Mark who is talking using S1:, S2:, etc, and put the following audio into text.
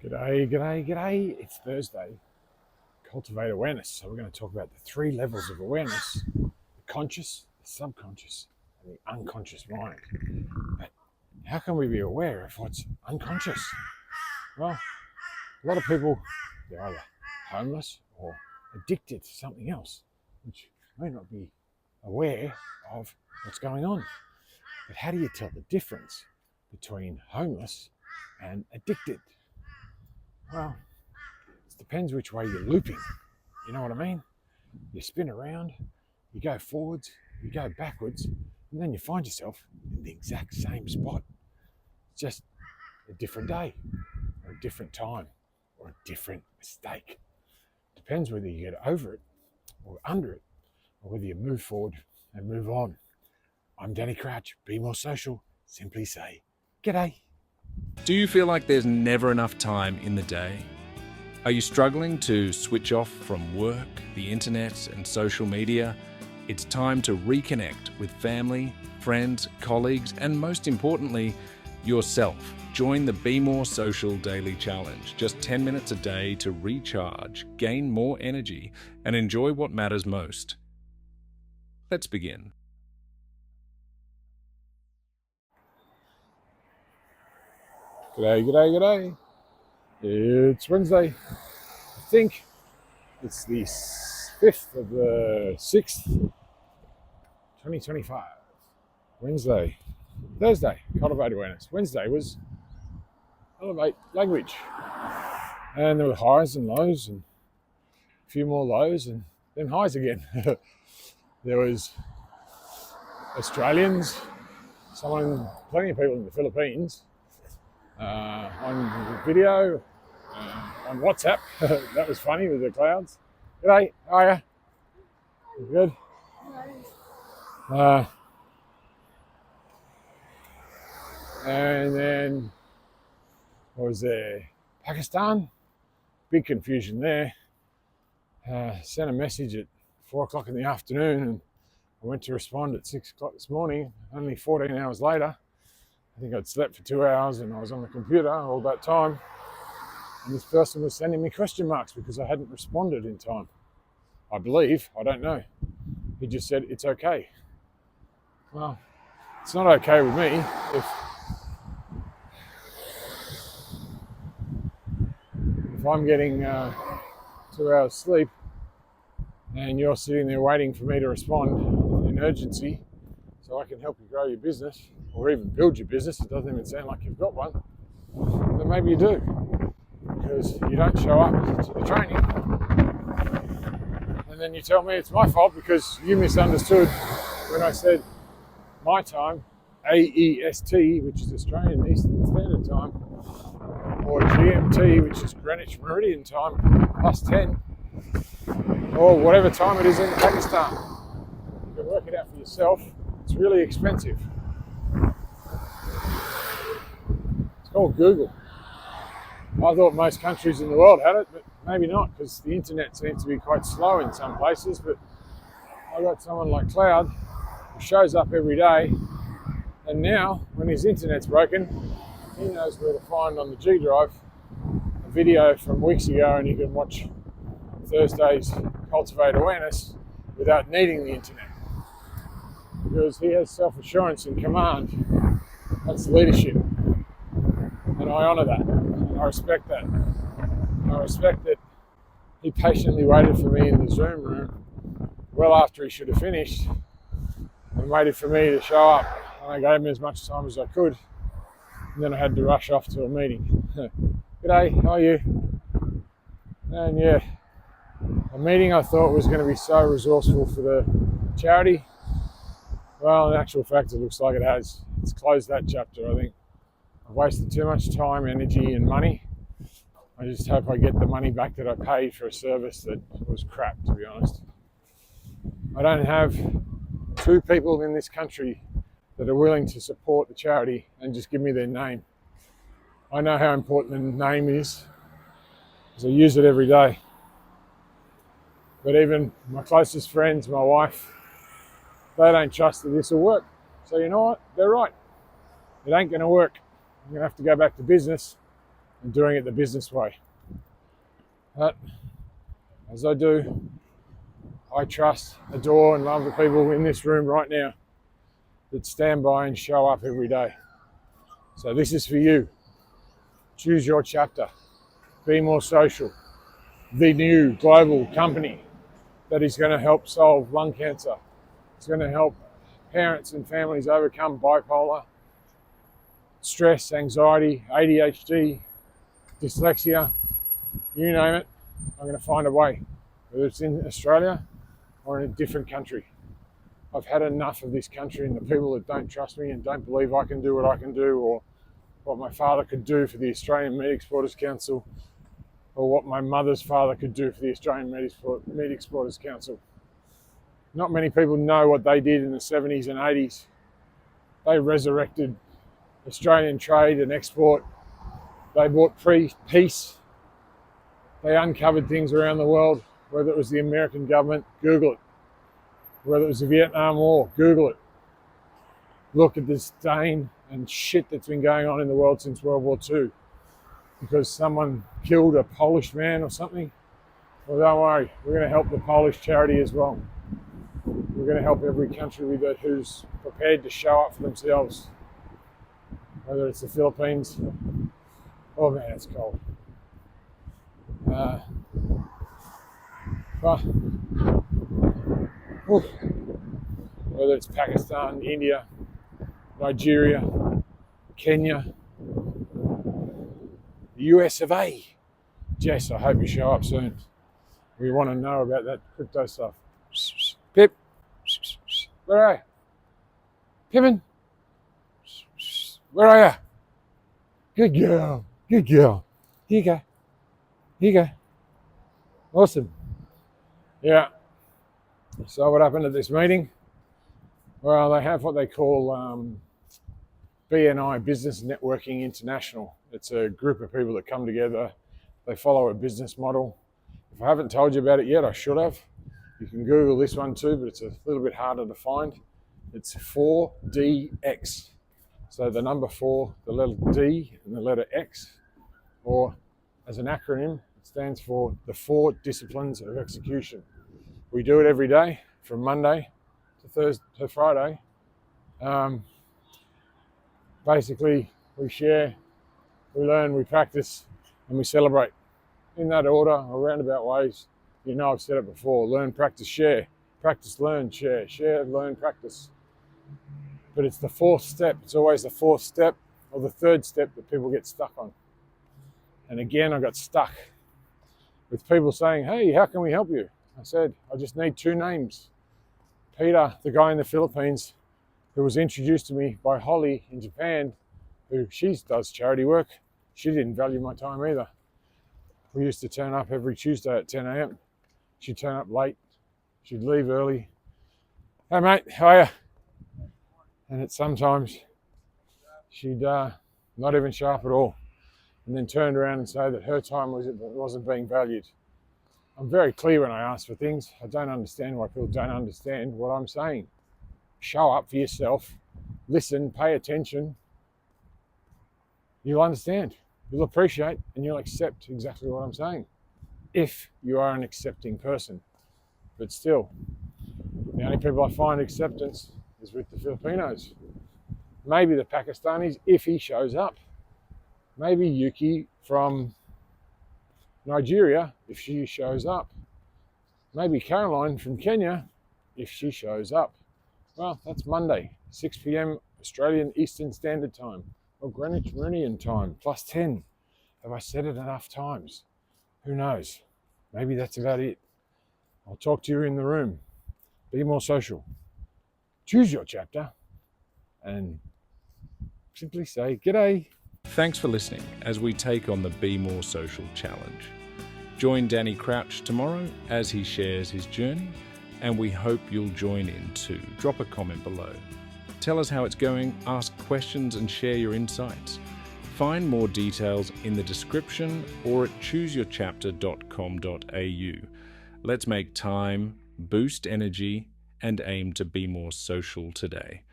S1: G'day, g'day, g'day. It's Thursday. Cultivate awareness. So we're going to talk about the three levels of awareness: the conscious, the subconscious, and the unconscious mind. But how can we be aware of what's unconscious? Well, a lot of people, they're either homeless or addicted to something else, which may not be aware of what's going on. But how do you tell the difference between homeless and addicted? Well, it depends which way you're looping. You know what I mean? You spin around, you go forwards, you go backwards, and then you find yourself in the exact same spot. It's just a different day, or a different time, or a different mistake. Depends whether you get over it or under it, or whether you move forward and move on. I'm Danny Crouch, Be More Social. Simply say, g'day.
S2: Do you feel like there's never enough time in the day? Are you struggling to switch off from work, the internet, and social media? It's time to reconnect with family, friends, colleagues, and most importantly, yourself. Join the Be More Social Daily Challenge. Just 10 minutes a day to recharge, gain more energy, and enjoy what matters most. Let's begin.
S1: G'day, g'day, g'day. It's Wednesday. I think it's the 5th of the 6th, 2025. Thursday, Cultivate Awareness. Wednesday was Elevate Language. And there were highs and lows and a few more lows and then highs again. There was Australians, plenty of people in the Philippines, on video, on WhatsApp. That was funny with the clouds. G'day, how are you? Good? And then, what was there? Pakistan, big confusion there. Sent a message at 4 o'clock in the afternoon and I went to respond at 6 o'clock this morning, only 14 hours later. I think I'd slept for 2 hours and I was on the computer all that time. And this person was sending me question marks because I hadn't responded in time. I believe, I don't know. He just said, it's okay. Well, it's not okay with me if I'm getting 2 hours sleep and you're sitting there waiting for me to respond in urgency so I can help you grow your business or even build your business. It doesn't even sound like you've got one. But maybe you do, because you don't show up to the training. And then you tell me it's my fault because you misunderstood when I said my time, AEST, which is Australian Eastern Standard Time, or GMT, which is Greenwich Meridian Time, +10, or whatever time it is in Pakistan. You can work it out for yourself. It's really expensive. It's called Google. I thought most countries in the world had it, but maybe not, because the internet seems to be quite slow in some places. But I got someone like Cloud who shows up every day, and now when his internet's broken, he knows where to find on the G drive a video from weeks ago, and you can watch Thursday's Cultivate Awareness without needing the internet, because he has self-assurance and command. That's leadership, and I honour that, and I respect that. I respect that he patiently waited for me in the Zoom room well after he should have finished and waited for me to show up, and I gave him as much time as I could, and then I had to rush off to a meeting. G'day, how are you? And yeah, a meeting I thought was going to be so resourceful for the charity. Well, in actual fact, it looks like it has. It's closed that chapter, I think. I've wasted too much time, energy, and money. I just hope I get the money back that I paid for a service that was crap, to be honest. I don't have two people in this country that are willing to support the charity and just give me their name. I know how important the name is, because I use it every day. But even my closest friends, my wife, they don't trust that this will work. So you know what? They're right. It ain't going to work. I'm going to have to go back to business and doing it the business way. But as I do, I trust, adore, and love the people in this room right now that stand by and show up every day. So this is for you. Choose your chapter. Be More Social, the new global company that is going to help solve lung cancer. It's going to help parents and families overcome bipolar, stress, anxiety, ADHD, dyslexia, you name it. I'm going to find a way, whether it's in Australia or in a different country. I've had enough of this country and the people that don't trust me and don't believe I can do what I can do, or what my father could do for the Australian Meat Exporters Council, or what my mother's father could do for the Australian Meat Exporters Council. Not many people know what they did in the 70s and 80s. They resurrected Australian trade and export. They brought peace. They uncovered things around the world, whether it was the American government, Google it. Whether it was the Vietnam War, Google it. Look at the disdain and shit that's been going on in the world since World War II because someone killed a Polish man or something. Well, don't worry, we're going to help the Polish charity as well. We're going to help every country with it who's prepared to show up for themselves. Whether it's the Philippines, oh man, it's cold. Whether it's Pakistan, India, Nigeria, Kenya, the US of A. Jess, I hope you show up soon. We want to know about that crypto stuff. Pip, where are you? Pippin, where are you? Good girl, good girl. Here you go, here you go. Awesome. Yeah. So what happened at this meeting? Well, they have what they call BNI, Business Networking International. It's a group of people that come together. They follow a business model. If I haven't told you about it yet, I should have. You can Google this one too, but it's a little bit harder to find. It's 4DX. So the number 4, the letter D and the letter X, or as an acronym, it stands for the 4 disciplines of execution. We do it every day from Monday to Friday. Basically, we share, we learn, we practice, and we celebrate. In that order, or roundabout ways. You know I've said it before. Learn, practice, share. Practice, learn, share. Share, learn, practice. But it's the 4th step. It's always the 4th step or the 3rd step that people get stuck on. And again, I got stuck with people saying, hey, how can we help you? I said, I just need 2 names. Peter, the guy in the Philippines, who was introduced to me by Holly in Japan, who she does charity work. She didn't value my time either. We used to turn up every Tuesday at 10 a.m. She'd turn up late. She'd leave early. Hey mate, how are you? And sometimes she'd not even show up at all, and then turned around and say that her time wasn't being valued. I'm very clear when I ask for things. I don't understand why people don't understand what I'm saying. Show up for yourself, listen, pay attention. You'll understand, you'll appreciate, and you'll accept exactly what I'm saying, if you are an accepting person. But still, the only people I find acceptance is with the Filipinos. Maybe the Pakistanis, if he shows up. Maybe Yuki from Nigeria, if she shows up. Maybe Caroline from Kenya, if she shows up. Well, that's Monday, 6 p.m. Australian Eastern Standard Time, or Greenwich Meridian Time, +10. Have I said it enough times? Who knows? Maybe that's about it. I'll talk to you in the room. Be more social. Choose your chapter and simply say, g'day.
S2: Thanks for listening as we take on the Be More Social challenge. Join Danny Crouch tomorrow as he shares his journey, and we hope you'll join in too. Drop a comment below. Tell us how it's going, ask questions and share your insights. Find more details in the description or at chooseyourchapter.com.au. Let's make time, boost energy, and aim to be more social today.